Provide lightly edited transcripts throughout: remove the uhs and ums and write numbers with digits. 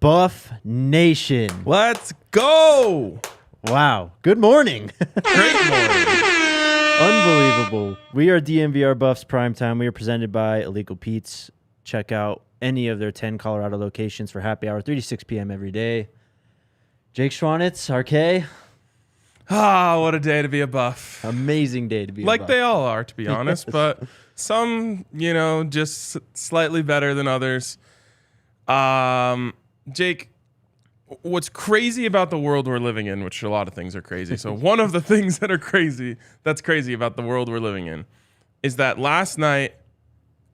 Buff Nation. Let's go. Wow. Good morning. Great morning. Unbelievable. We are DMVR Buffs Primetime. We are presented by Illegal Pete's. Check out any of their 10 Colorado locations for happy hour, 3 to 6 p.m. every day. Jake Schwanitz, RK. Ah, what a day to be a Buff. Amazing day to be a like Buff. they all are, to be honest, Yes. but some, just slightly better than others. Jake, what's crazy about the world we're living in, which a lot of things are crazy. So one of the things that's crazy about the world we're living in is that last night,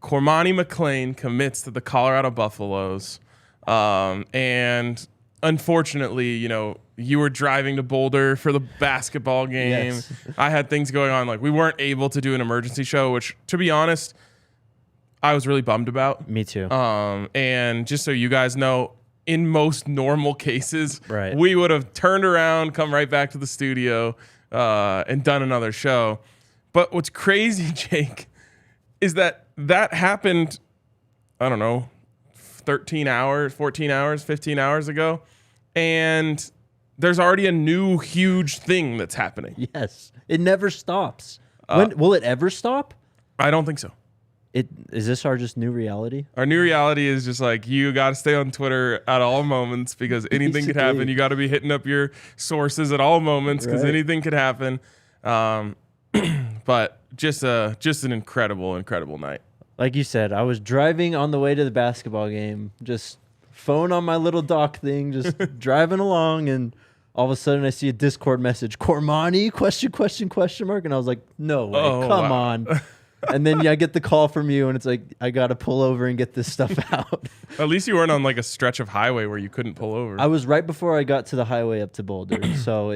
Cormani McClain commits to the Colorado Buffaloes. And unfortunately, you were driving to Boulder for the basketball game. Yes. I had things going on. Like, we weren't able to do an emergency show, which, to be honest, I was really bummed about. Me too. And just so you guys know, in most normal cases, Right. we would have turned around, come right back to the studio, and done another show. But what's crazy, Jake, is that happened, I don't know, 13 hours, 14 hours, 15 hours ago. And there's already a new huge thing that's happening. Yes. It never stops. When will it ever stop? I don't think so. Is this our just new reality? Our new reality is just like, you got to stay on Twitter at all moments because anything could happen. You got to be hitting up your sources at all moments because Right. anything could happen. But just an incredible night. Like you said, I was driving on the way to the basketball game, just phone on my little dock thing, just driving along, and all of a sudden I see a Discord message, Cormani, question mark, and I was like, no way, come on. And then I get the call from you, and it's like, I got to pull over and get this stuff out. At least you weren't on like a stretch of highway where you couldn't pull over. I was right before I got to the highway up to Boulder, so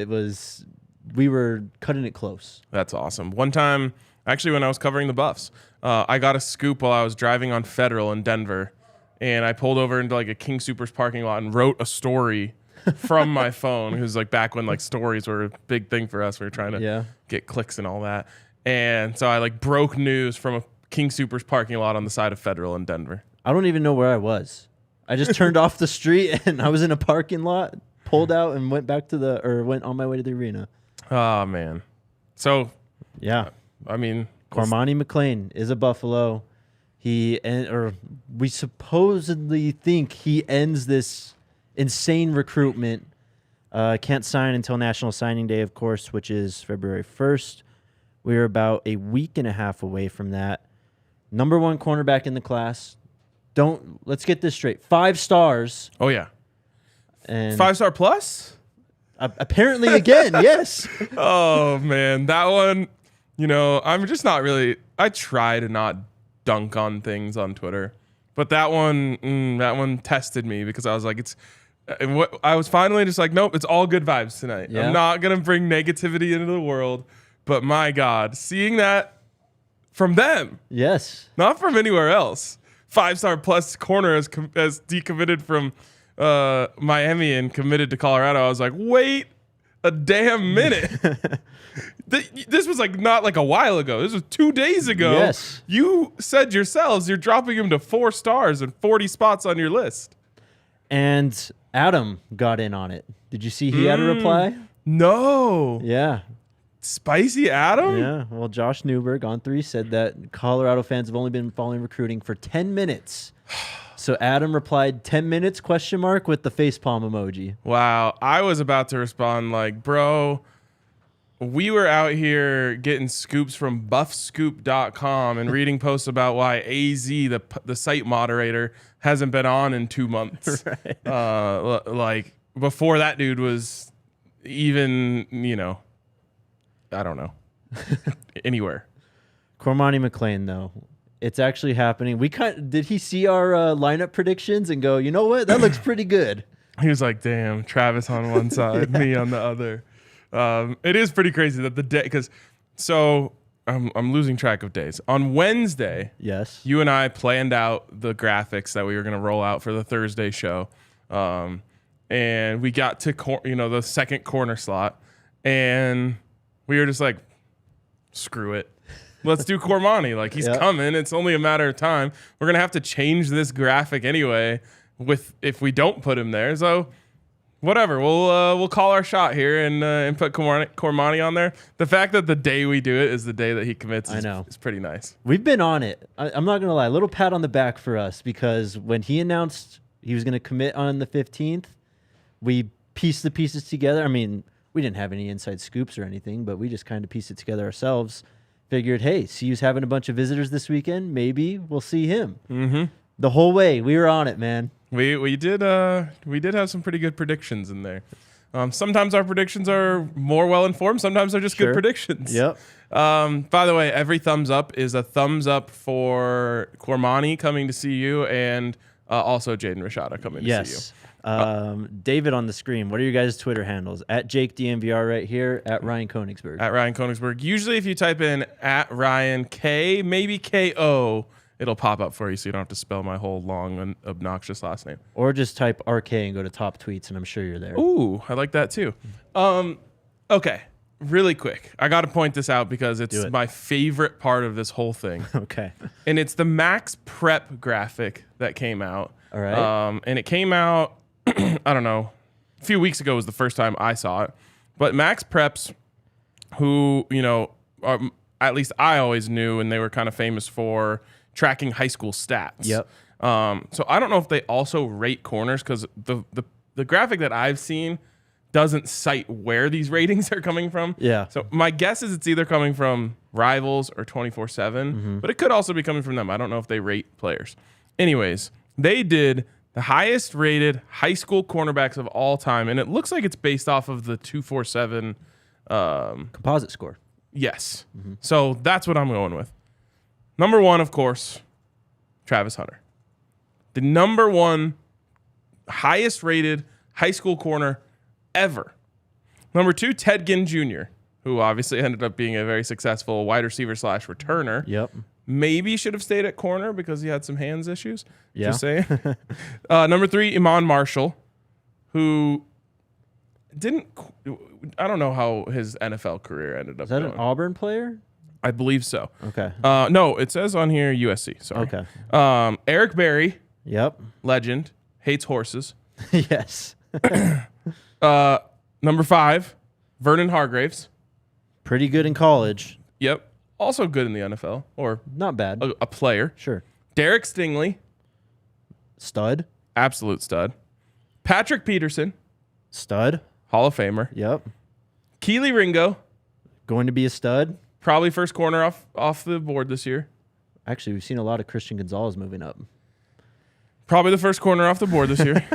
we were cutting it close. That's awesome. One time, actually, when I was covering the Buffs, I got a scoop while I was driving on Federal in Denver, and I pulled over into like a King Soopers parking lot and wrote a story from my phone. It was like back when like stories were a big thing for us. We were trying to get clicks and all that. And so I like broke news from a King Soopers parking lot on the side of Federal in Denver. I don't even know where I was. I just turned off the street, and I was in a parking lot, pulled out, and went on my way to the arena. Oh, man. So, Yeah. I mean, Cormani McClain is a Buffalo. We supposedly think he ends this insane recruitment. Can't sign until National Signing Day, of course, which is February 1st. We're about a week and a half away from that. Number one cornerback in the class. Let's get this straight. 5 stars. oh, yeah. And 5-star plus? apparently again, yes. Oh, man. That one, I'm just not really, I try to not dunk on things on Twitter. But that one tested me because I was like, I was finally just like, nope, it's all good vibes tonight. Yeah. I'm not going to bring negativity into the world. But my God, seeing that from them, Yes. not from anywhere else. 5-star plus corner has decommitted from Miami and committed to Colorado. I was like, wait a damn minute. This was like not like a while ago. This was 2 days ago. Yes. You said yourselves you're dropping him to 4 stars and 40 spots on your list. And Adam got in on it. Did you see he had a reply? No. Yeah. Spicy Adam? Yeah. Well, Josh Newberg on 3 said that Colorado fans have only been following recruiting for 10 minutes. So Adam replied 10 minutes with the facepalm emoji. Wow. I was about to respond like, bro, we were out here getting scoops from buffscoop.com and reading posts about why AZ, the site moderator, hasn't been on in 2 months. Right. Like before that dude was even, I don't know, anywhere. Cormani McClain, though, it's actually happening. Did he see our lineup predictions and go, you know what? That looks pretty good. He was like, damn, Travis on one side, me on the other. It is pretty crazy that the day, because I'm losing track of days. On Wednesday, yes, you and I planned out the graphics that we were going to roll out for the Thursday show. And we got to the second corner slot, and we were just like, screw it. Let's do Cormani. Like, he's coming. It's only a matter of time. We're going to have to change this graphic anyway. if we don't put him there. So whatever, we'll call our shot here and put Cormani on there. The fact that the day we do it is the day that he commits is pretty nice. We've been on it. I'm not going to lie. A little pat on the back for us, because when he announced he was going to commit on the 15th, we pieced the pieces together. I mean, we didn't have any inside scoops or anything, but we just kind of pieced it together ourselves. Figured, hey, CU's having a bunch of visitors this weekend. Maybe we'll see him. Mm-hmm. The whole way we were on it, man. We did have some pretty good predictions in there. Sometimes our predictions are more well informed. Sometimes they're just good predictions. Yep. By the way, every thumbs up is a thumbs up for Cormani coming to see you, and also Jaden Rashada coming to see you. David on the screen. What are your guys' Twitter handles? At Jake DMVR right here. At Ryan Koenigsberg. At Ryan Koenigsberg. Usually, if you type in at Ryan K, maybe KO, it'll pop up for you, so you don't have to spell my whole long and obnoxious last name. Or just type RK and go to top tweets, and I'm sure you're there. Ooh, I like that too. Okay, really quick. I got to point this out because it's my favorite part of this whole thing. Okay. And it's the Max Prep graphic that came out. All right. And it came out, I don't know, a few weeks ago was the first time I saw it. But Max Preps, who, at least I always knew, and they were kind of famous for tracking high school stats. Yep. So I don't know if they also rate corners, because the graphic that I've seen doesn't cite where these ratings are coming from. Yeah. So my guess is it's either coming from Rivals or 24/7, but it could also be coming from them. I don't know if they rate players. Anyways, they did the highest rated high school cornerbacks of all time, and it looks like it's based off of the 247 composite score. Yes. So that's what I'm going with. Number one, of course, Travis Hunter. The number one highest rated high school corner ever. Number two, Ted Ginn Jr., who obviously ended up being a very successful wide receiver / returner. Yep. Maybe should have stayed at corner because he had some hands issues. Yeah. Just saying. Number three, Iman Marshall, who I don't know how his NFL career ended up. Is that going. an Auburn player? I believe so. Okay. No, it says on here USC. Sorry. Okay. Eric Berry. Yep. Legend. Hates horses. Yes. Number five, Vernon Hargraves. Pretty good in college. Yep. Also good in the NFL, or not bad. A player. Sure. Derek Stingley. Stud. Absolute stud. Patrick Peterson. Stud. Hall of Famer. Yep. Keely Ringo. Going to be a stud. Probably first corner off the board this year. Actually, we've seen a lot of Christian Gonzalez moving up. Probably the first corner off the board this year.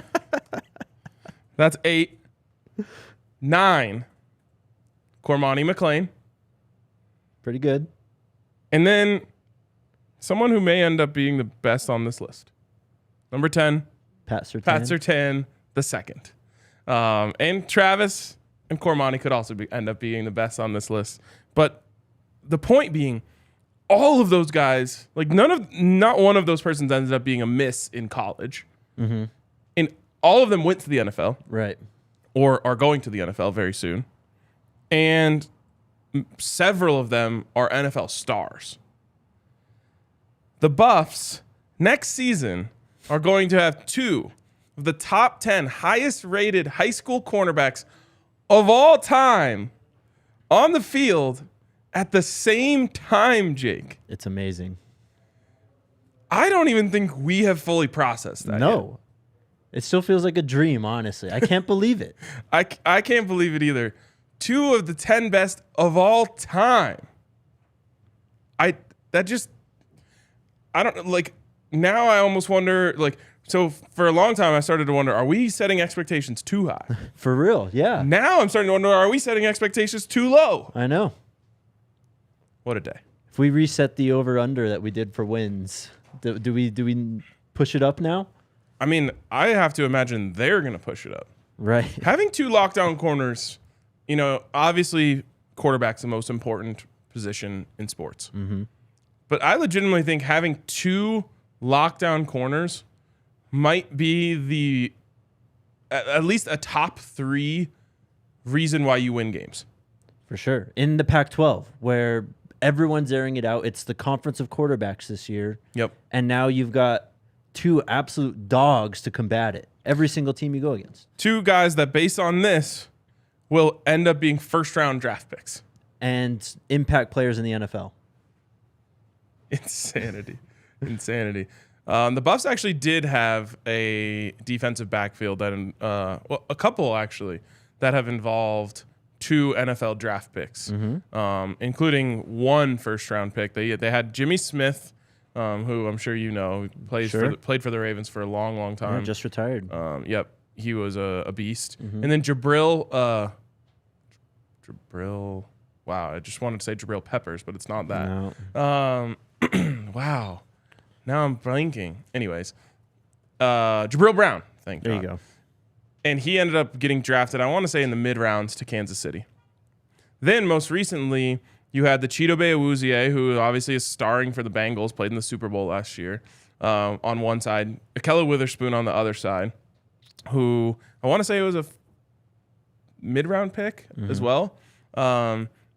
That's 8. 9. Cormani McClain. Pretty good. And then someone who may end up being the best on this list. Number 10. Pat Surtain the second. And Travis and Cormani could also end up being the best on this list. But the point being, all of those guys, like not one of those persons ended up being a miss in college. Mm-hmm. And all of them went to the NFL. Right. Or are going to the NFL very soon. And several of them are NFL stars. The Buffs next season are going to have 2 of the top 10 highest rated high school cornerbacks of all time on the field at the same time, Jake. It's amazing. I don't even think we have fully processed that No. Yet. It still feels like a dream, honestly. I can't believe it. I can't believe it either. 2 of the 10 best of all time. I don't like, now I almost wonder, like, so for a long time I started to wonder, are we setting expectations too high? For real, yeah. Now I'm starting to wonder, are we setting expectations too low? I know. What a day. If we reset the over-under that we did for wins, do we push it up now? I mean, I have to imagine they're going to push it up. Right. Having 2 lockdown corners, obviously quarterback's the most important position in sports. Mm-hmm. But I legitimately think having 2 lockdown corners might be at least a top 3 reason why you win games. For sure. In the Pac-12, where everyone's airing it out, it's the conference of quarterbacks this year. Yep. And now you've got two absolute dogs to combat it. Every single team you go against. Two guys that, based on this, will end up being first-round draft picks. And impact players in the NFL. Insanity. The Buffs actually did have a defensive backfield that, a couple actually, that have involved 2 NFL draft picks, including 1 first-round pick. They had Jimmy Smith, who I'm sure you know, played for the Ravens for a long, long time. Yeah, just retired. Yep, he was a beast. And then Jabril. Wow, I just wanted to say Jabril Peppers, but it's not that. No. Wow, now I'm blanking. Anyways, Jabril Brown. Thank there God. You go. And he ended up getting drafted, I want to say, in the mid-rounds to Kansas City. Then, most recently, you had the Chidobe Awuzie, who obviously is starring for the Bengals, played in the Super Bowl last year, on one side. Akella Witherspoon on the other side, who I want to say was a mid-round pick as well.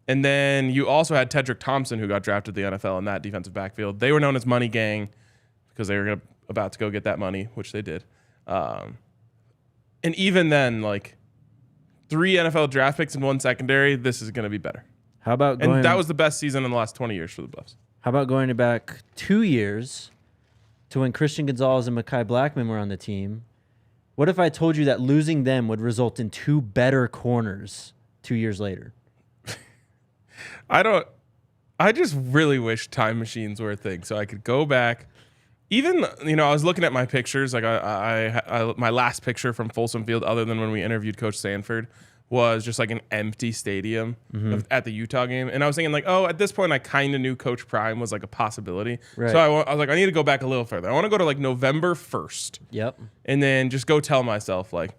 And then you also had Tedrick Thompson, who got drafted to the NFL in that defensive backfield. They were known as Money Gang because they were about to go get that money, which they did. And even then, like 3 NFL draft picks and 1 secondary, this is going to be better. How about and that was the best season in the last 20 years for the Buffs. How about going back 2 years to when Christian Gonzalez and Mekhi Blackman were on the team? What if I told you that losing them would result in 2 better corners 2 years later? I just really wish time machines were a thing so I could go back. Even, I was looking at my pictures, like I my last picture from Folsom Field, other than when we interviewed Coach Sanford, was just like an empty stadium at the Utah game. And I was thinking like, at this point I kind of knew Coach Prime was like a possibility. Right. So I was like, I need to go back a little further. I want to go to like November 1st. Yep. And then just go tell myself like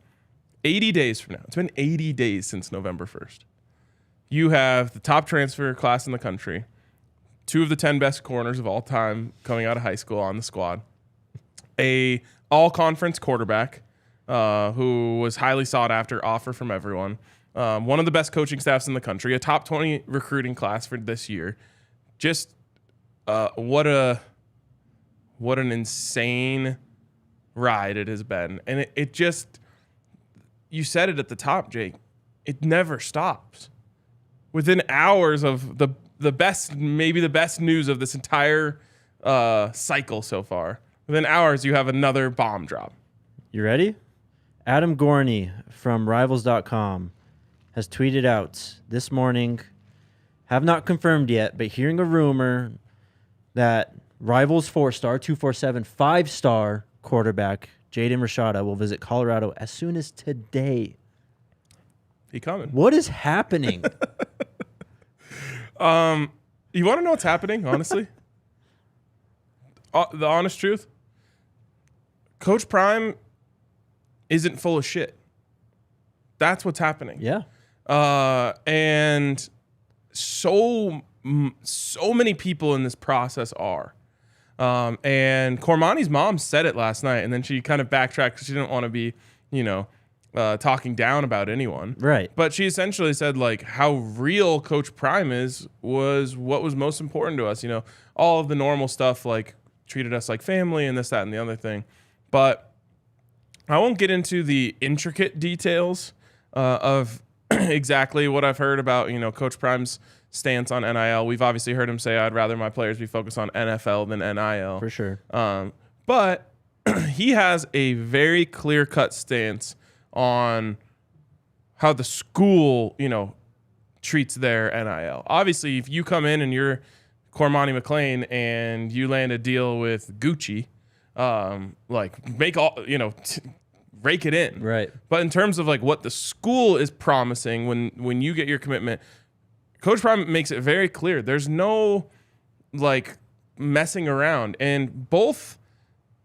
80 days from now. It's been 80 days since November 1st. You have the top transfer class in the country, 2 of the 10 best corners of all time coming out of high school on the squad, a all-conference quarterback who was highly sought after, offer from everyone, one of the best coaching staffs in the country, a top 20 recruiting class for this year. Just what an insane ride it has been. And it just, you said it at the top, Jake, it never stops. Within hours of the best, maybe the best news of this entire cycle so far, within hours you have another bomb drop. You ready? Adam Gorney from Rivals.com has tweeted out this morning, have not confirmed yet, but hearing a rumor that Rivals 4-star, 247, 5-star quarterback Jaden Rashada will visit Colorado as soon as today. He coming. What is happening? You want to know what's happening, honestly? The honest truth? Coach Prime isn't full of shit. That's what's happening. Yeah. And so many people in this process are. And Cormani's mom said it last night, and then she kind of backtracked because she didn't want to be, talking down about anyone. Right. But she essentially said, like, how real Coach Prime was what was most important to us. All of the normal stuff, like, treated us like family and this, that, and the other thing. But I won't get into the intricate details of exactly what I've heard about, Coach Prime's stance on NIL. We've obviously heard him say, I'd rather my players be focused on NFL than NIL. For sure. But he has a very clear-cut stance on how the school, treats their NIL. Obviously, if you come in and you're Cormani McClain and you land a deal with Gucci, make all, rake it in. Right. But in terms of like what the school is promising when you get your commitment, Coach Prime makes it very clear. There's no like messing around. And both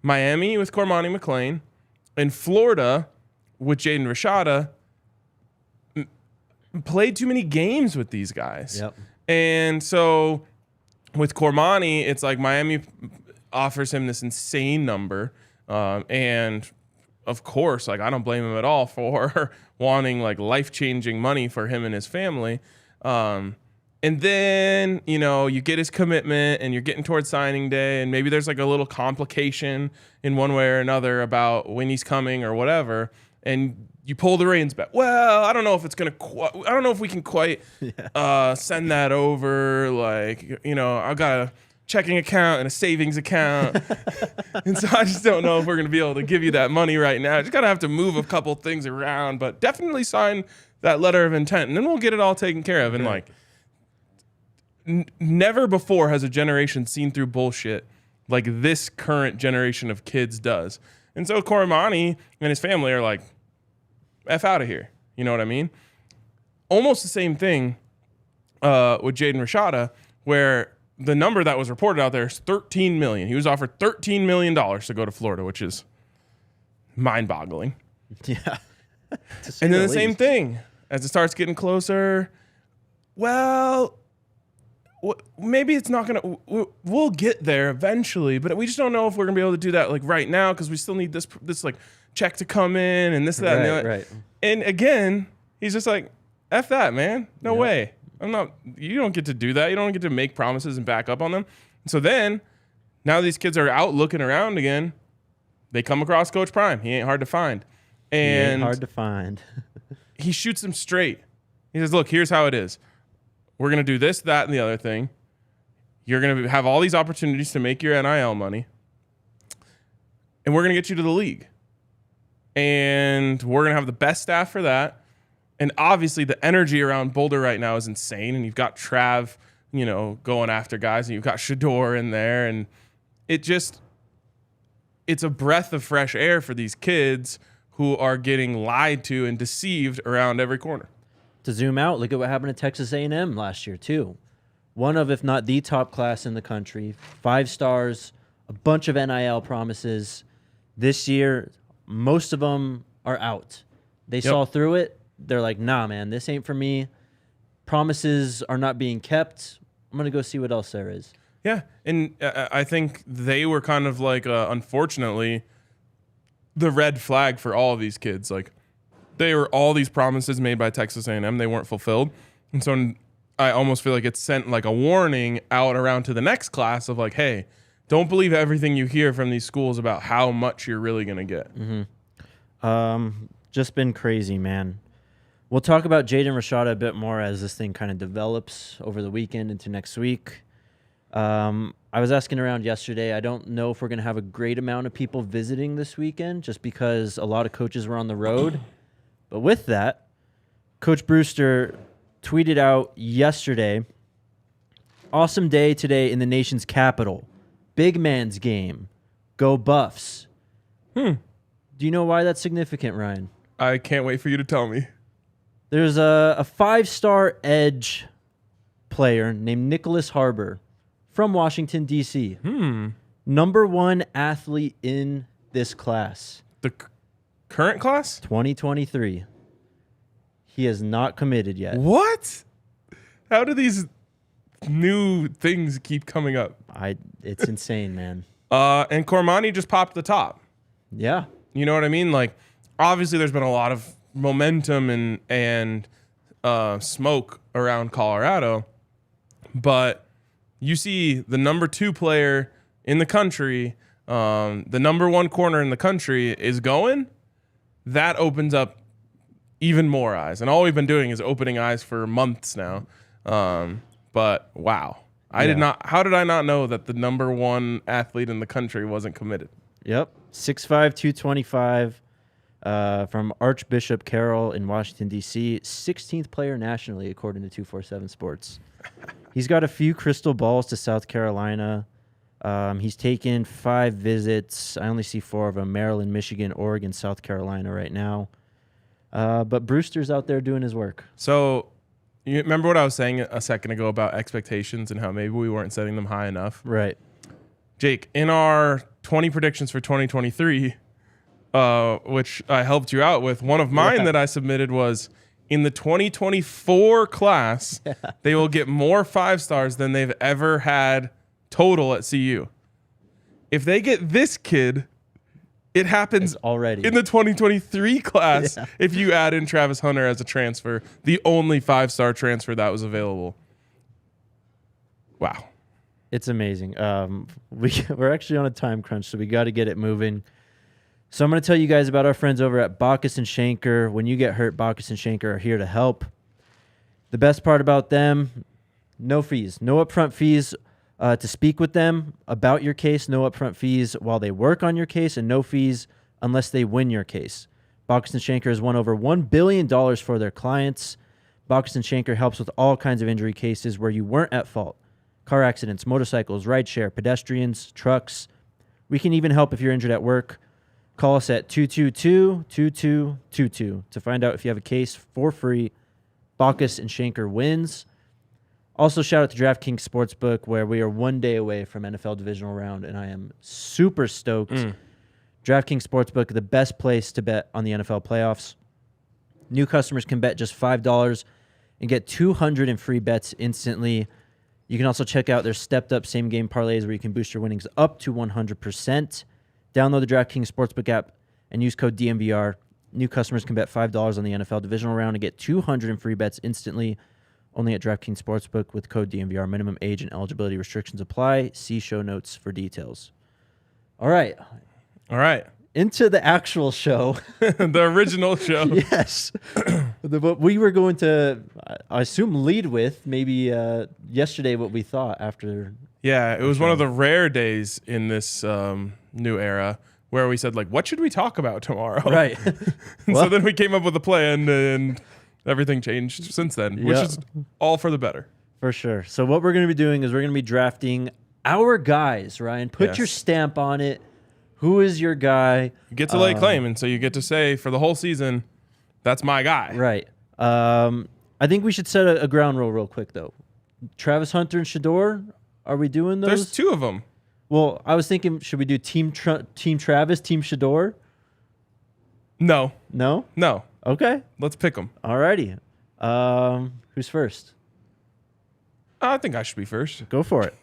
Miami with Cormani McClain and Florida with Jaden Rashada played too many games with these guys. Yep. And so with Cormani, it's like Miami offers him this insane number. And of course, like I don't blame him at all for wanting like life-changing money for him and his family. And then, you get his commitment and you're getting towards signing day, and maybe there's like a little complication in one way or another about when he's coming or whatever. And you pull the reins back. Well, I don't know if it's going to I don't know if we can quite send that over. Like, I've got a checking account and a savings account. And so I just don't know if we're going to be able to give you that money right now. I just got to have to move a couple things around, but definitely sign that letter of intent, and then we'll get it all taken care of. And never before has a generation seen through bullshit like this current generation of kids does. And so Cormani and his family are like, F out of here. You know what I mean? Almost the same thing with Jaden Rashada, where the number that was reported out there is $13 million. He was offered $13 million to go to Florida, which is mind-boggling. Yeah. And then the same thing as it starts getting closer. Well, maybe it's not gonna. We'll get there eventually, but we just don't know if we're gonna be able to do that like right now because we still need this like check to come in and this that and that. Right. And again, he's just like, F that, man. No way. I'm not. You don't get to do that. You don't get to make promises and back up on them. So then, now these kids are out looking around again. They come across Coach Prime. He ain't hard to find. And he shoots them straight. He says, look, here's how it is. We're going to do this, that, and the other thing. You're going to have all these opportunities to make your NIL money. And we're going to get you to the league. And we're going to have the best staff for that. And obviously the energy around Boulder right now is insane. And you've got Trav, going after guys. And you've got Shador in there. And it's a breath of fresh air for these kids who are getting lied to and deceived around every corner. To zoom out, look at what happened to Texas A&M last year too. One of, if not the top class in the country, 5 stars, a bunch of NIL promises. This year, most of them are out. They saw through it. They're like, nah, man, this ain't for me. Promises are not being kept. I'm going to go see what else there is. Yeah, and I think they were kind of like, unfortunately, the red flag for all of these kids. Like, they were all these promises made by Texas A&M. They weren't fulfilled. And so I almost feel like it sent like a warning out around to the next class of like, hey, don't believe everything you hear from these schools about how much you're really going to get. Just been crazy, man. We'll talk about Jaden Rashada a bit more as this thing kind of develops over the weekend into next week. I was asking around yesterday. I don't know if we're going to have a great amount of people visiting this weekend just because a lot of coaches were on the road. But with that, Coach Brewster tweeted out yesterday, awesome day today in the nation's capital. Big man's game. Go Buffs. Do you know why that's significant, Ryan? I can't wait for you to tell me. There's a 5-star edge player named Nicholas Harbor from Washington, D.C. Number 1 athlete in this class. The current class? 2023. He has not committed yet. What? How do these new things keep coming up? It's insane, man. And Cormani just popped the top. Yeah. You know what I mean? Like, obviously there's been a lot of momentum and smoke around Colorado, but you see the number 2 player in the country, the number 1 corner in the country is going. That opens up even more eyes. And all we've been doing is opening eyes for months now. But wow. How did I not know that the number 1 athlete in the country wasn't committed? Yep. 6'5", 225 from Archbishop Carroll in Washington, D.C. 16th player nationally, according to 247 Sports. He's got a few crystal balls to South Carolina. He's taken 5 visits. I only see 4 of them: Maryland, Michigan, Oregon, South Carolina right now. But Brewster's out there doing his work. So you remember what I was saying a second ago about expectations and how maybe we weren't setting them high enough? Right. Jake, in our 20 predictions for 2023, which I helped you out with, one of mine that I submitted was in the 2024 class, they will get more 5 stars than they've ever had total at CU. If they get this kid, it happens already in the 2023 class. If you add in Travis Hunter as a transfer, the only 5-star transfer that was available. Wow. It's amazing. We're actually on a time crunch, so we got to get it moving. So I'm going to tell you guys about our friends over at Bacchus and Schenker. When you get hurt, Bacchus and Schenker are here to help. The best part about them, no fees, no upfront fees to speak with them about your case, no upfront fees while they work on your case, and no fees unless they win your case. Bacchus and Schenker has won over $1 billion for their clients. Bacchus and Schenker helps with all kinds of injury cases where you weren't at fault. Car accidents, motorcycles, rideshare, pedestrians, trucks. We can even help if you're injured at work. Call us at 222-2222 to find out if you have a case for free. Bacchus and Schenker wins. Also, shout out to DraftKings Sportsbook, where we are 1 day away from NFL Divisional Round, and I am super stoked. DraftKings Sportsbook, the best place to bet on the NFL playoffs. New customers can bet just $5 and get 200 in free bets instantly. You can also check out their stepped-up same-game parlays where you can boost your winnings up to 100%. Download the DraftKings Sportsbook app and use code DMVR. New customers can bet $5 on the NFL Divisional Round and get 200 in free bets instantly. Only at DraftKings Sportsbook with code DMVR. Minimum age and eligibility restrictions apply. See show notes for details. All right. Into the actual show. The original show. Yes. What we were going to, I assume, lead with maybe yesterday what we thought after. Yeah, it was one of the rare days in this new era where we said, like, what should we talk about tomorrow? Right. So then we came up with a plan, and everything changed since then, which is all for the better. For sure. So what we're going to be doing is we're going to be drafting our guys, Ryan. Put your stamp on it. Who is your guy? You get to lay claim, and so you get to say for the whole season, that's my guy. Right. I think we should set a ground rule real quick, though. Travis Hunter and Shador, are we doing those? There's two of them. Well, I was thinking, should we do Team Travis, Team Shador? No. No? No. Okay. Let's pick them. Alrighty. Who's first? I think I should be first. Go for it.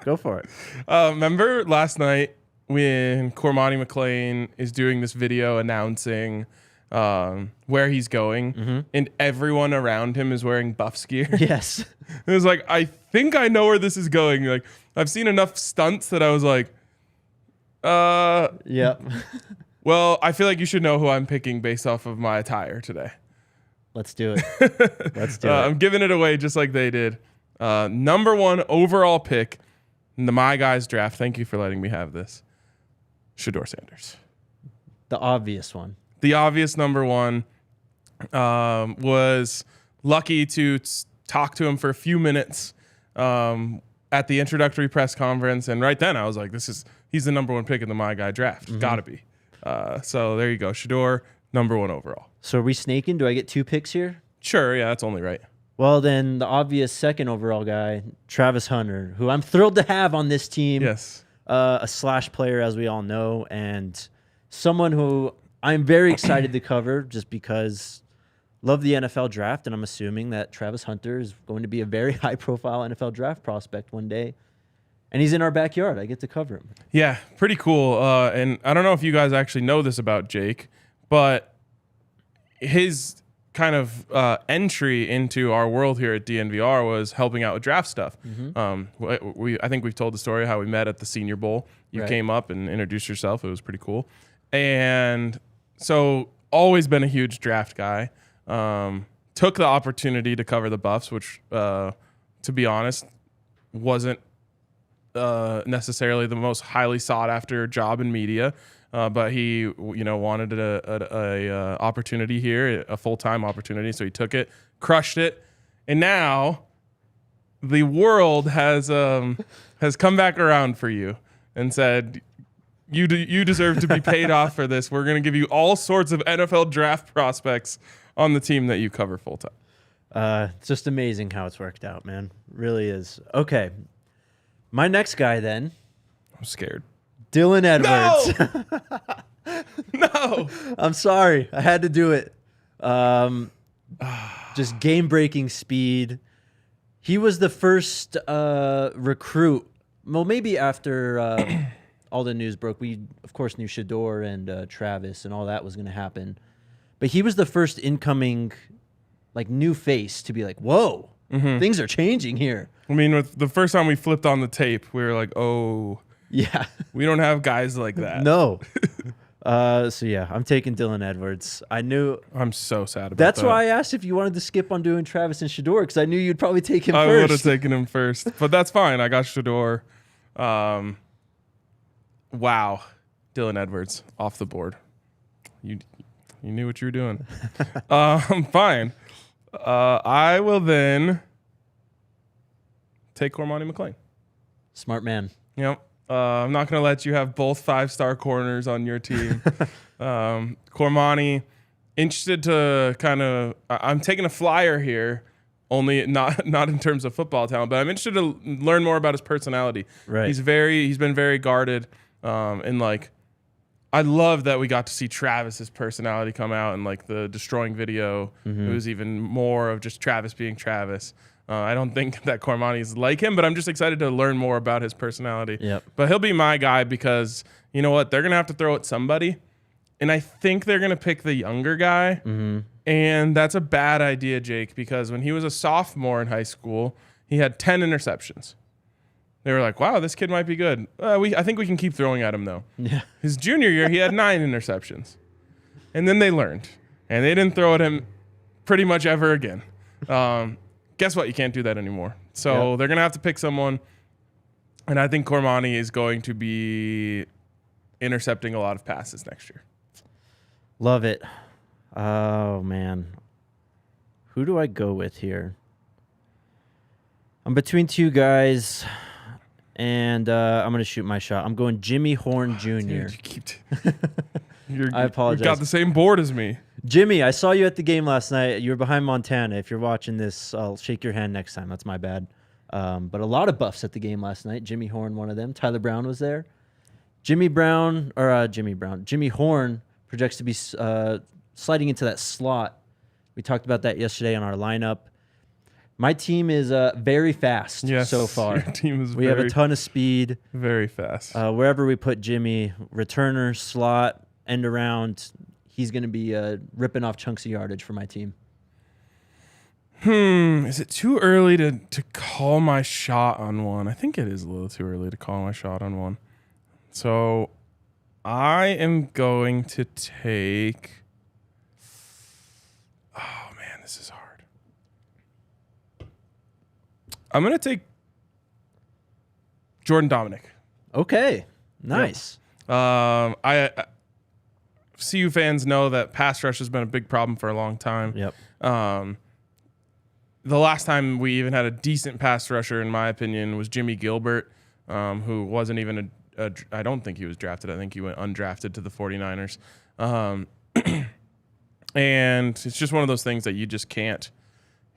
Go for it. Remember last night when Cormani McClain is doing this video announcing where he's going, and everyone around him is wearing Buffs gear? Yes. It was like, I think I know where this is going. Like, I've seen enough stunts that I was like, Yep. well, I feel like you should know who I'm picking based off of my attire today. Let's do it. Let's do it. I'm giving it away just like they did. Number one overall pick in the My Guys draft. Thank you for letting me have this. Shador Sanders. The obvious one. The obvious number one. Was lucky to talk to him for a few minutes at the introductory press conference, and right then I was like, he's the number one pick in the My Guy draft. Gotta be. So there you go. Shador, number one overall. So are we snaking? Do I get 2 picks here? Sure, yeah, that's only right. Well, then the obvious second overall guy, Travis Hunter, who I'm thrilled to have on this team. Yes. A slash player, as we all know, and someone who I'm very excited to cover just because love the NFL draft, and I'm assuming that Travis Hunter is going to be a very high-profile NFL draft prospect one day. And he's in our backyard. I get to cover him. Yeah, pretty cool. And I don't know if you guys actually know this about Jake, but his kind of entry into our world here at DNVR was helping out with draft stuff. I think we've told the story how we met at the Senior Bowl. You came up and introduced yourself. It was pretty cool. And so always been a huge draft guy. Took the opportunity to cover the Buffs, which, to be honest, wasn't necessarily the most highly sought after job in media. But he, wanted a opportunity here, a full-time opportunity, so he took it, crushed it, and now the world has come back around for you and said, you deserve to be paid off for this. We're going to give you all sorts of NFL draft prospects on the team that you cover full-time. It's just amazing how it's worked out, man. Really is. Okay. My next guy then. I'm scared. Dylan Edwards. No. I'm sorry. I had to do it. Just game-breaking speed. He was the first recruit. Well, maybe after all the news broke, we, of course, knew Shador and Travis and all that was going to happen. But he was the first incoming, new face to be like, whoa, things are changing here. I mean, with the first time we flipped on the tape, we were like, oh, Yeah. we don't have guys like that. No. So yeah, I'm taking Dylan Edwards. I knew. I'm so sad about That's that. why I asked if you wanted to skip on doing Travis and Shador, because I knew you'd probably take him I first. would have taken him first, but that's fine. I got Shador. Wow. Dylan Edwards off the board. You knew what you were doing. Fine. I will then take Cormani McClain. Smart man. Yep. I'm not going to let you have both 5-star corners on your team. Cormani, interested to kind of. I'm taking a flyer here, only not in terms of football talent, but I'm interested to learn more about his personality. Right. He's been very guarded, and like, I love that we got to see Travis's personality come out in like the destroying video. Mm-hmm. It was even more of just Travis being Travis. I don't think that Cormani is like him, but I'm just excited to learn more about his personality. Yep. But he'll be my guy because you know what? They're going to have to throw at somebody. And I think they're going to pick the younger guy. Mm-hmm. And that's a bad idea, Jake, because when he was a sophomore in high school, he had 10 interceptions. They were like, wow, this kid might be good. I think we can keep throwing at him, though. Yeah. His junior year, he had 9 interceptions. And then they learned. And they didn't throw at him pretty much ever again. Guess what? You can't do that anymore. So they're going to have to pick someone. And I think Cormani is going to be intercepting a lot of passes next year. Love it. Oh, man. Who do I go with here? I'm between two guys, and I'm going to shoot my shot. I'm going Jimmy Horn Jr. Dude, I apologize. You've got the same board as me. Jimmy, I saw you at the game last night. You were behind Montana. If you're watching this, I'll shake your hand next time. That's my bad. But a lot of buffs at the game last night. Jimmy Horn, one of them. Tyler Brown was there. Jimmy Horn projects to be sliding into that slot. We talked about that yesterday on our lineup. My team is very fast so far. Your team is we have a ton of speed. Very fast. Wherever we put Jimmy, returner, slot, end around, he's going to be ripping off chunks of yardage for my team. Is it too early to call my shot on one? I think it is a little too early to call my shot on one. So I am going to take... Oh, man, this is hard. I'm going to take Jordan Dominic. Okay, nice. Yep. CU fans know that pass rush has been a big problem for a long time. Yep. The last time we even had a decent pass rusher, in my opinion, was Jimmy Gilbert, who wasn't even I don't think he was drafted. I think he went undrafted to the 49ers. And it's just one of those things that you just can't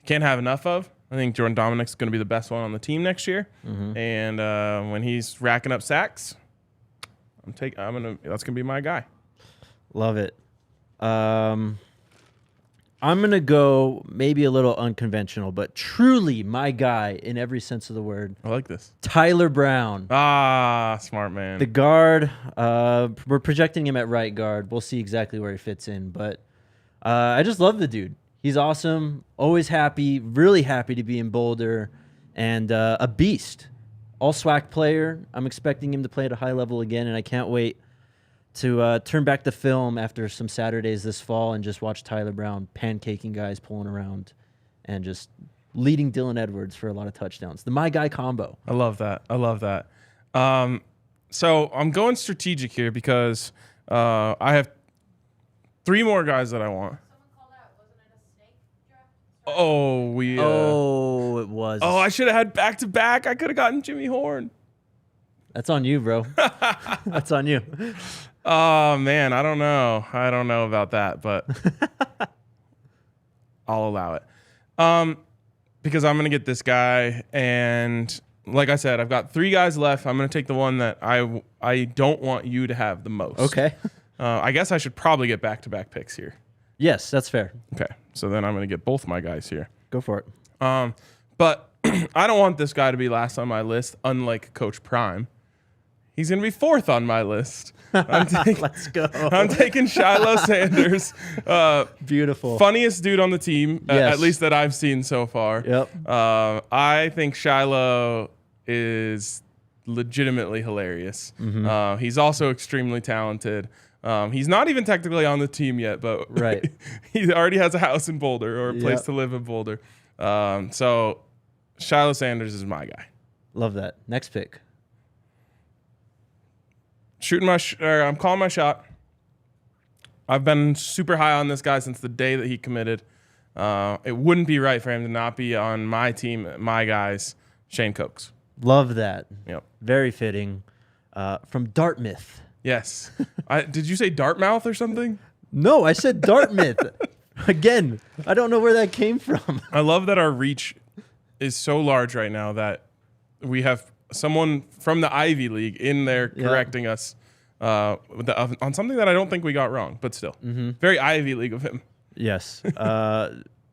have enough of. I think Jordan Dominic's going to be the best one on the team next year. Mm-hmm. And when he's racking up sacks, that's going to be my guy. Love it. I'm going to go maybe a little unconventional, but truly my guy in every sense of the word. I like this. Tyler Brown. Ah, smart man. The guard. We're projecting him at right guard. We'll see exactly where he fits in. But I just love the dude. He's awesome. Always happy. Really happy to be in Boulder. And a beast. All SWAC player. I'm expecting him to play at a high level again, and I can't wait to turn back the film after some Saturdays this fall and just watch Tyler Brown pancaking guys, pulling around, and just leading Dylan Edwards for a lot of touchdowns. The my guy combo. I love that. So I'm going strategic here because I have 3 more guys that I want. Someone called out, wasn't it a snake draft? It was. Oh, I should have had back-to-back. I could have gotten Jimmy Horn. That's on you, bro. That's on you. Oh, man, I don't know about that, but I'll allow it. Because I'm going to get this guy, and like I said, I've got 3 guys left. I'm going to take the one that I don't want you to have the most. Okay. I guess I should probably get back-to-back picks here. Yes, that's fair. Okay, so then I'm going to get both my guys here. Go for it. But I don't want this guy to be last on my list, unlike Coach Prime. He's going to be fourth on my list. Let's go. I'm taking Shiloh Sanders. Beautiful. Funniest dude on the team, Yes. at least that I've seen so far. Yep. I think Shiloh is legitimately hilarious. He's also extremely talented. He's not even technically on the team yet, but Right. he already has a house in Boulder or a place to live in Boulder. So Shiloh Sanders is my guy. Love that. Next pick. I'm calling my shot. I've been super high on this guy since the day that he committed. It wouldn't be right for him to not be on my team, my guys, Shane Cokes. Love that. Yep. Very fitting. From Dartmouth. Yes. Did you say Dartmouth or something? No, I said Dartmouth. Again, I don't know where that came from. I love that our reach is so large right now that we have someone from the Ivy League in there correcting us on something that I don't think we got wrong, but still. Very Ivy League of him. Yes.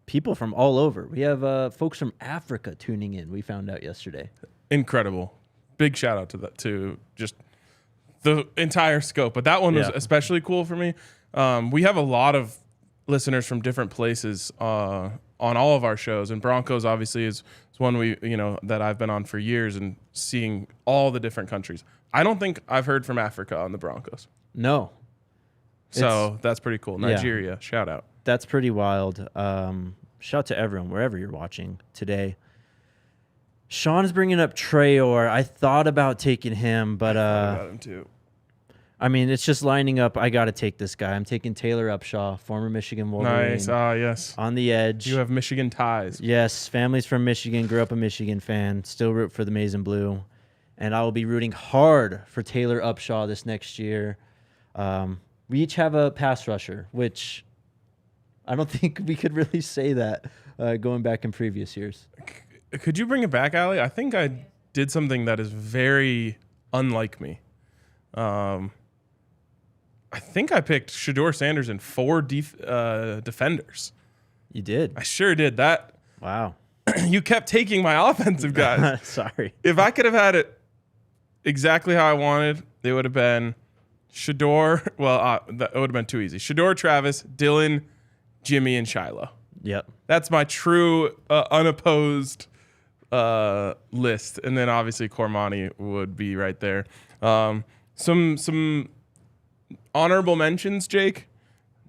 People from all over. We have folks from Africa tuning in. We found out yesterday. Incredible. Big shout out to just the entire scope. But that one was especially cool for me. We have a lot of listeners from different places on all of our shows, and Broncos obviously is one that I've been on for years and seeing all the different countries. I don't think I've heard from Africa on the Broncos. No. So that's pretty cool. Nigeria, shout out. That's pretty wild. Shout out to everyone, wherever you're watching today. Sean's bringing up Traore. I thought about taking him, but I got him too. I mean, it's just lining up. I got to take this guy. I'm taking Taylor Upshaw, former Michigan Wolverine. Nice. Yes. On the edge. You have Michigan ties. Yes. Family's from Michigan. Grew up a Michigan fan. Still root for the Maize and Blue. And I will be rooting hard for Taylor Upshaw this next year. We each have a pass rusher, which I don't think we could really say that going back in previous years. Could you bring it back, Allie? I think I did something that is very unlike me. I think I picked Shedeur Sanders and 4 defenders. You did? I sure did that. Wow. You kept taking my offensive guys. Sorry. If I could have had it exactly how I wanted, it would have been Shedeur. Well, it would have been too easy. Shedeur, Travis, Dylan, Jimmy, and Shiloh. Yep. That's my true unopposed list. And then obviously Cormani would be right there. Some honorable mentions, Jake.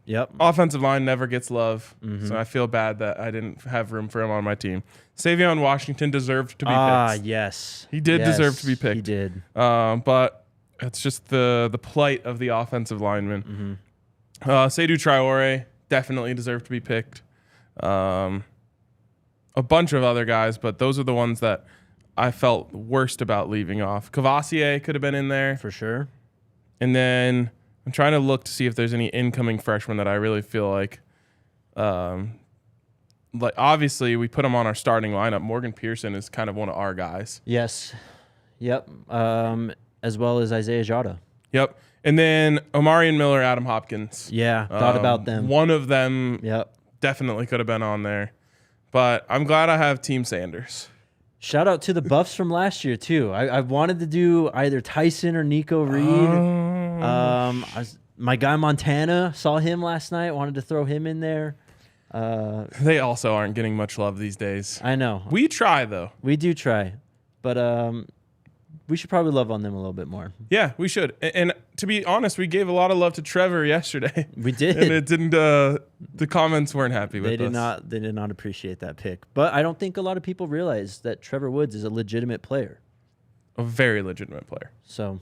Yep. Offensive line never gets love, so I feel bad that I didn't have room for him on my team. Savion Washington deserved to be picked. Yes. He did deserve to be picked. He did. But it's just the plight of the offensive lineman. Seydou Traore definitely deserved to be picked. A bunch of other guys, but those are the ones that I felt worst about leaving off. Cavassier could have been in there. For sure. And then I'm trying to look to see if there's any incoming freshmen that I really feel like obviously we put him on our starting lineup. Morgan Pearson is kind of one of our guys. Yes. Yep. As well as Isaiah Jada. Yep. And then Omarion Miller, Adam Hopkins. Yeah. Thought about them. One of them Yep. definitely could have been on there. But I'm glad I have Team Sanders. Shout out to the Buffs from last year, too. I wanted to do either Tyson or Nico Reed. My guy Montana, saw him last night. Wanted to throw him in there. They also aren't getting much love these days. I know. We try, though. We do try. But we should probably love on them a little bit more. Yeah, we should. And to be honest, we gave a lot of love to Trevor yesterday. We did. And it didn't. The comments weren't happy with us. They did not appreciate that pick. But I don't think a lot of people realize that Trevor Woods is a legitimate player. A very legitimate player. So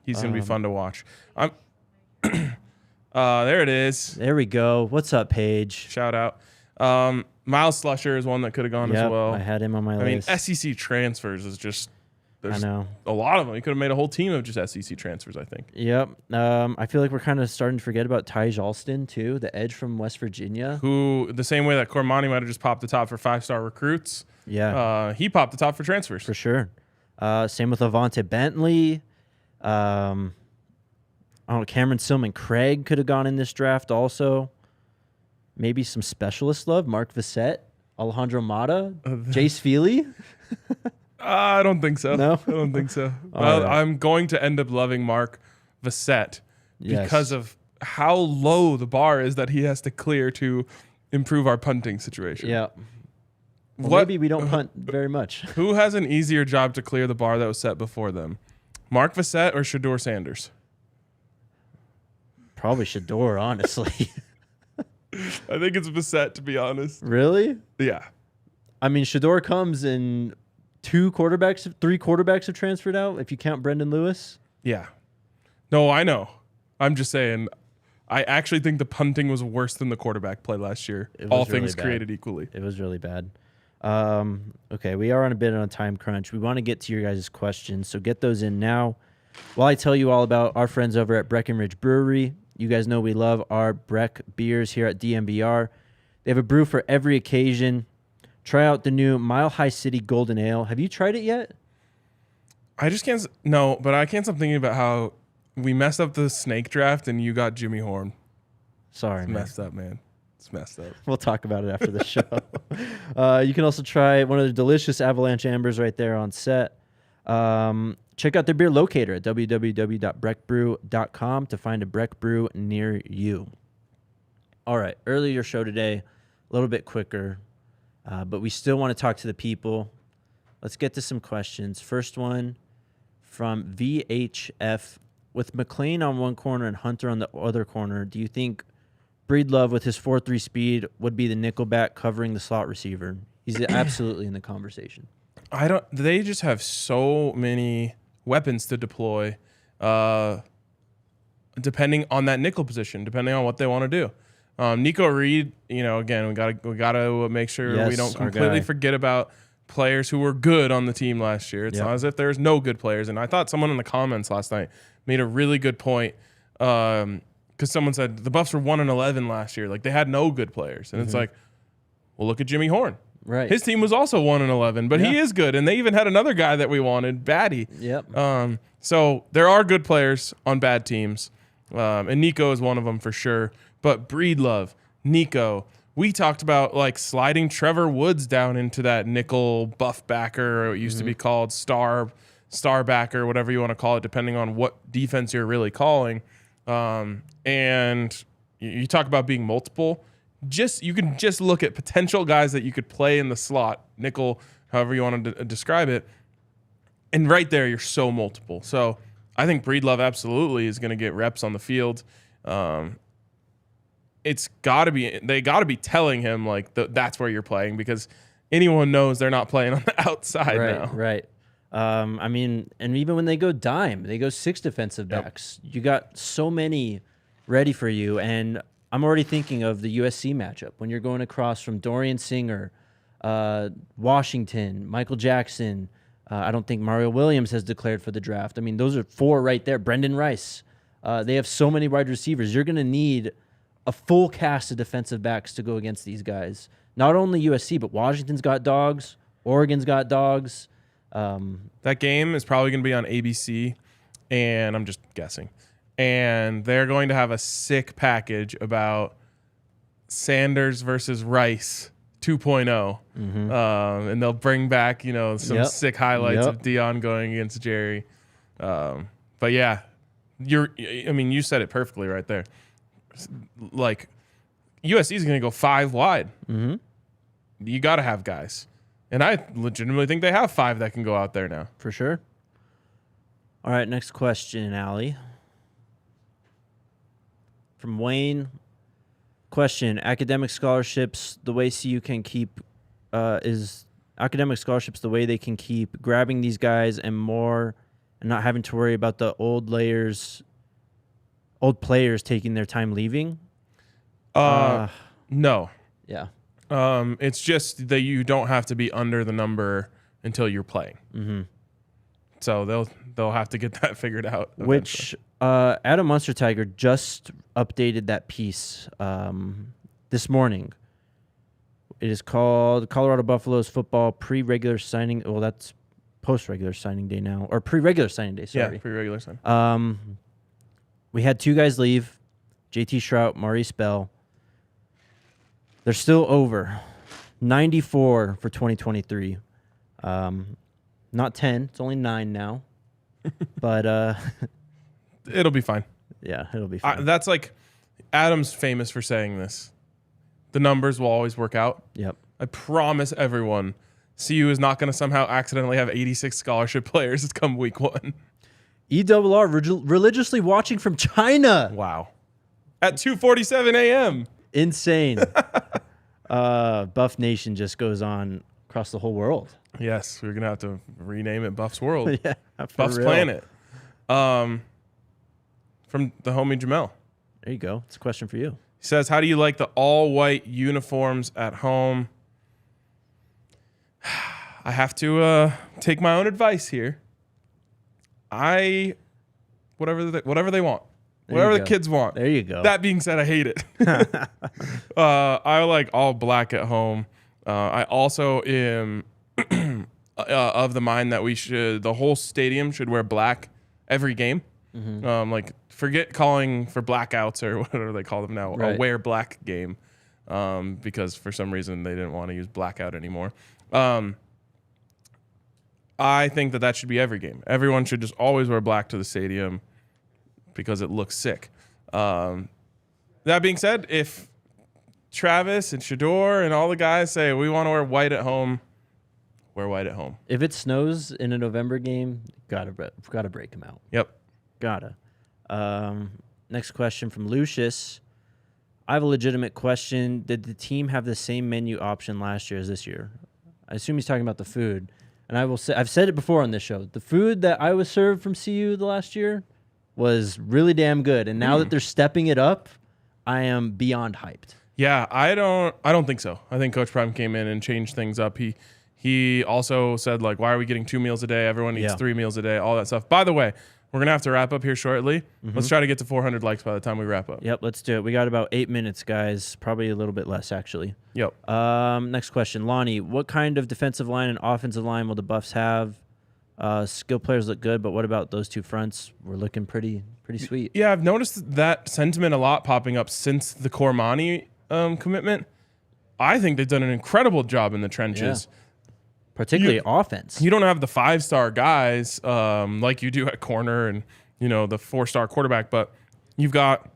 he's going to be fun to watch. There it is. there we go. What's up, Paige? Shout out. Miles Slusher is one that could have gone as well. I had him on my I mean, list. SEC transfers is just. I know. A lot of them. You could have made a whole team of just SEC transfers, I think. Yep. I feel like we're kind of starting to forget about Taj Alston, too, the edge from West Virginia. Who, the same way that Cormani might have just popped the top for 5-star recruits, he popped the top for transfers. For sure. Same with Avante Bentley. I don't know, Cameron Silman Craig could have gone in this draft also. Maybe some specialist love. Mark Vissett, Alejandro Mata, Jace Feely. I don't think so. No? I don't think so. All Well, right. I'm going to end up loving Mark Vassett Yes. because of how low the bar is that he has to clear to improve our punting situation. Yeah. Well, What? maybe we don't punt very much. Who has an easier job to clear the bar that was set before them? Mark Vassett or Shador Sanders? Probably Shador, honestly. I think it's Vassett, to be honest. Really? Yeah. I mean, Shador comes and three quarterbacks have transferred out if you count Brendan Lewis. Yeah. No, I know. I'm just saying, I actually think the punting was worse than the quarterback play last year. It was All really things bad. created equally. It was really bad. Okay, we are on a bit on a time crunch. We want to get to your guys' questions, so get those in now. While I tell you all about our friends over at Breckenridge Brewery, you guys know we love our Breck beers here at DMVR. They have a brew for every occasion. Try out the new Mile High City Golden Ale. Have you tried it yet? I just can't. No, but I can't stop thinking about how we messed up the snake draft and you got Jimmy Horn. Sorry, It's man. messed up, man. It's messed up. We'll talk about it after the show. You can also try one of the delicious Avalanche Ambers right there on set. Check out their beer locator at www.breckbrew.com to find a Breck brew near you. All right, earlier show today, a little bit quicker, but we still want to talk to the people. Let's get to some questions. First one from VHF. With McClain on one corner and Hunter on the other corner, do you think Breedlove with his 4.3 speed would be the nickelback covering the slot receiver? He's absolutely in the conversation. They just have so many weapons to deploy, depending on that nickel position, depending on what they want to do. Nico Reed, again, we gotta make sure we Yes, don't our completely guy. forget about players who were good on the team last year. It's Yep. not as if there's no good players. And I thought someone in the comments last night made a really good point, because someone said the Buffs were 1-11 last year. Like, they had no good players. And it's like, well, look at Jimmy Horn. Right. His team was also 1-11, but he Yeah. is good. And they even had another guy that we wanted, Batty. Yep. So there are good players on bad teams. And Nico is one of them for sure. But Breedlove, Nico, we talked about like sliding Trevor Woods down into that nickel buff backer, or it used to be called star backer, whatever you want to call it, depending on what defense you're really calling. And you talk about being multiple. You can just look at potential guys that you could play in the slot, nickel, however you want to describe it. And right there, you're so multiple. So I think Breedlove absolutely is going to get reps on the field. They got to be telling him like that's where you're playing, because anyone knows they're not playing on the outside now. Right. I mean, and even when they go dime, they go 6 defensive backs. You got so many ready for you, and I'm already thinking of the USC matchup when you're going across from Dorian Singer, Washington, Michael Jackson. I don't think Mario Williams has declared for the draft. I mean, those are 4 right there. Brendan Rice. They have so many wide receivers. You're going to need a full cast of defensive backs to go against these guys. Not only USC, but Washington's got dogs. Oregon's got dogs. That game is probably going to be on ABC, and I'm just guessing. And they're going to have a sick package about Sanders versus Rice 2.0. And they'll bring back, some sick highlights of Deion going against Jerry. But yeah, you said it perfectly right there. Like, USC is going to go 5 wide. You got to have guys. And I legitimately think they have 5 that can go out there now. For sure. All right, next question, Allie. From Wayne. Question, academic scholarships, the way CU can keep, is academic scholarships the way they can keep grabbing these guys and more, and not having to worry about the old players taking their time leaving? No. Yeah. It's just that you don't have to be under the number until you're playing. So they'll have to get that figured out eventually. Which Adam Munster Tiger just updated that piece this morning. It is called Colorado Buffaloes Football Pre-Regular Signing. Well, that's post-regular signing day now. Or pre-regular signing day, sorry. Yeah, pre-regular sign. We had 2 guys leave. JT Shrout, Maurice Bell. They're still over. 94 for 2023. Not 10. It's only 9 now. But It'll be fine. yeah, it'll be fine. That's like Adam's famous for saying this. The numbers will always work out. Yep. I promise everyone, CU is not going to somehow accidentally have 86 scholarship players come week 1. ERR religiously watching from China. Wow. At 2:47 a.m. Insane. Buff Nation just goes on across the whole world. Yes, we're going to have to rename it Buff's World. Yeah, for Buff's real. Planet. From the homie Jamel. There you go. It's a question for you. He says, how do you like the all-white uniforms at home? I have to take my own advice here. Whatever they want. There Whatever you the go. kids want. There you go. That being said, I hate it. I like all black at home. I also am of the mind that the whole stadium should wear black every game. Mm-hmm. Like forget calling for blackouts or whatever they call them now, Right. a wear black game, because for some reason they didn't want to use blackout anymore. I think that should be every game. Everyone should just always wear black to the stadium because it looks sick. That being said, if Travis and Shador and all the guys say we want to wear white at home, wear white at home. If it snows in a November game, gotta break them out. Yep. Gotta. Next question from Lucius. I have a legitimate question. Did the team have the same menu option last year as this year? I assume he's talking about the food. And I will say, I've said it before on this show. The food that I was served from CU the last year was really damn good. And now that they're stepping it up, I am beyond hyped. Yeah, I don't think so. I think Coach Prime came in and changed things up. He also said, like, why are we getting 2 meals a day? Everyone eats 3 meals a day, all that stuff. By the way, we're going to have to wrap up here shortly. Let's try to get to 400 likes by the time we wrap up. Yep, let's do it. We got about 8 minutes, guys. Probably a little bit less, actually. Yep. Next question. Lonnie, what kind of defensive line and offensive line will the Buffs have? Skill players look good, but what about those two fronts? We're looking pretty sweet. Yeah, I've noticed that sentiment a lot popping up since the Cormani commitment. I think they've done an incredible job in the trenches. Yeah. Particularly offense. You don't have the 5-star guys like you do at corner and, the 4-star quarterback, but you've got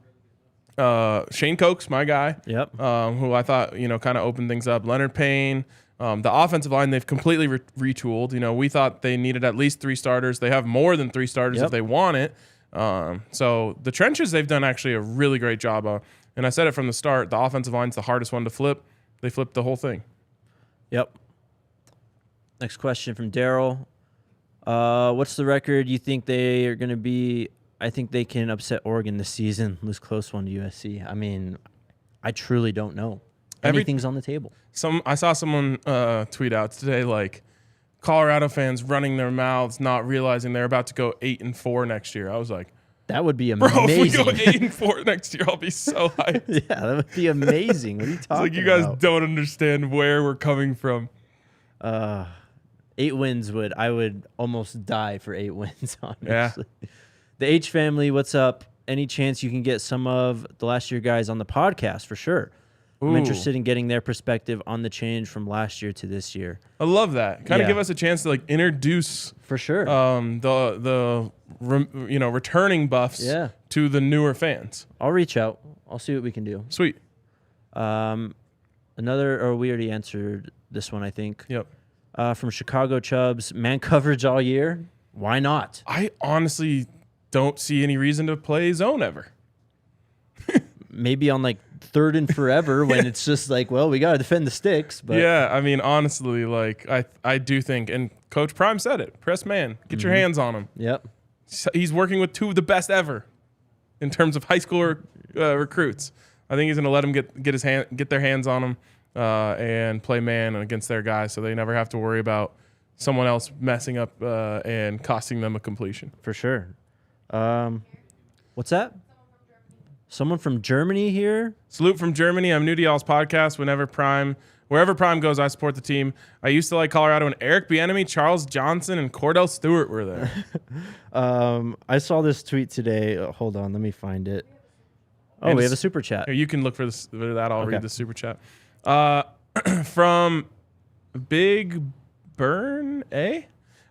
Shane Cokes, my guy. Yep. Who I thought, kind of opened things up. Leonard Payne. The offensive line, they've completely retooled. We thought they needed at least 3 starters. They have more than 3 starters if they want it. So the trenches, they've done actually a really great job of. And I said it from the start, the offensive line's the hardest one to flip. They flipped the whole thing. Yep. Next question from Daryl. What's the record you think they are going to be? I think they can upset Oregon this season, lose close one to USC. I mean, I truly don't know. Anything's on the table. I saw someone tweet out today, like, Colorado fans running their mouths, not realizing they're about to go 8-4 next year. I was like, that would be bro, amazing. if we go 8-4 next year, I'll be so hyped. Yeah, that would be amazing. What are you talking about? It's like you guys don't understand where we're coming from. 8 wins I would almost die for 8 wins, honestly. Yeah. The H family, what's up? Any chance you can get some of the last year guys on the podcast? For sure. I'm interested in getting their perspective on the change from last year to this year. I love that. Kind of give us a chance to introduce for sure the returning Buffs to the newer fans. I'll reach out. I'll see what we can do. Sweet. We already answered this one, I think. Yep. From Chicago Chubbs, man coverage all year. Why not? I honestly don't see any reason to play zone ever. Maybe on 3rd and forever when it's just we got to defend the sticks. But yeah, I mean, honestly, I do think, and Coach Prime said it, press man, get your hands on him. Yep. He's working with 2 of the best ever in terms of high school recruits. I think he's going to let them get their hands on them and play man against their guys, so they never have to worry about someone else messing up and costing them a completion. For sure. What's that? Someone from Germany here? Salute from Germany. I'm new to y'all's podcast. Wherever Prime goes, I support the team. I used to like Colorado when Eric Bieniemy, Charles Johnson, and Cordell Stewart were there. I saw this tweet today. Hold on, let me find it. Oh, we have a super chat. Here, you can look for that. I'll read the super chat. From Big Burn A.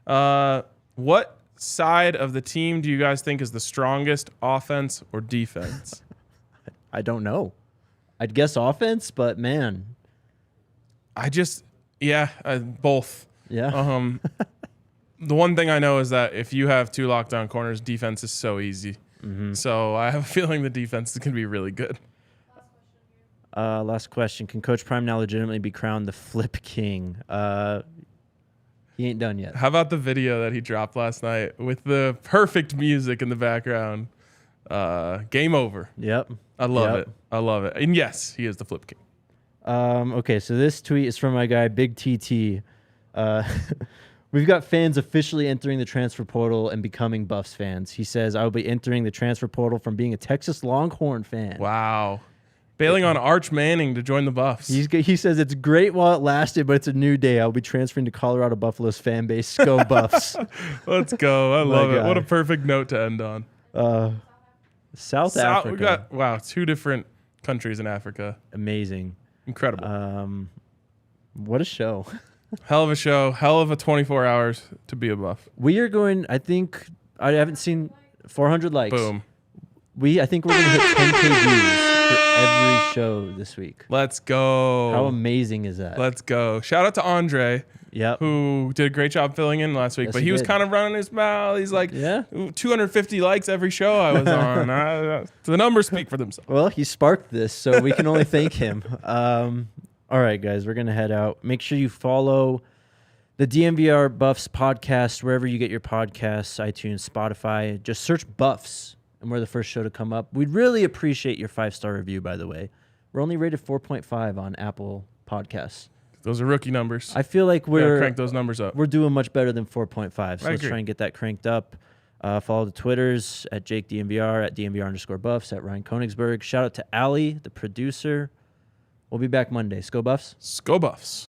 What side of the team do you guys think is the strongest, offense or defense? I don't know. I'd guess offense, but man. Both. Yeah. The one thing I know is that if you have 2 lockdown corners, defense is so easy. So I have a feeling the defense is going to be really good. Last question. Can Coach Prime now legitimately be crowned the Flip King? He ain't done yet. How about the video that he dropped last night with the perfect music in the background? Game over. Yep. I love it. I love it. And yes, he is the Flip King. Okay, so this tweet is from my guy, Big TT. We've got fans officially entering the transfer portal and becoming Buffs fans. He says, I will be entering the transfer portal from being a Texas Longhorn fan. Wow. Bailing on Arch Manning to join the Buffs. He says, it's great while it lasted, but it's a new day. I'll be transferring to Colorado Buffalo's fan base. Go Buffs. Let's go. I love it. guy. What a perfect note to end on. South Africa. We got 2 different countries in Africa. Amazing. Incredible. What a show. Hell of a show. Hell of a 24 hours to be a Buff. We are going, I haven't seen 400 likes. Boom. I think we're going to hit 10K views for every show this week. Let's go. How amazing is that? Let's go. Shout out to Andre, Yep. who did a great job filling in last week, Yes, but he he was did. kind of running his mouth. He's like, Yeah. 250 likes every show I was on. The numbers speak for themselves. Well, he sparked this, so we can only thank him. All right, guys, we're going to head out. Make sure you follow the DMVR Buffs podcast wherever you get your podcasts, iTunes, Spotify. Just search Buffs, and we're the first show to come up. We'd really appreciate your 5-star review, by the way. We're only rated 4.5 on Apple Podcasts. Those are rookie numbers. I feel like Gotta we're crank those numbers up. We're doing much better than 4.5, so I let's agree. try and get that cranked up. Follow the Twitters at JakeDMVR, at DMVR_Buffs, at Ryan Konigsberg. Shout out to Allie, the producer. We'll be back Monday. Go Buffs. Go Buffs.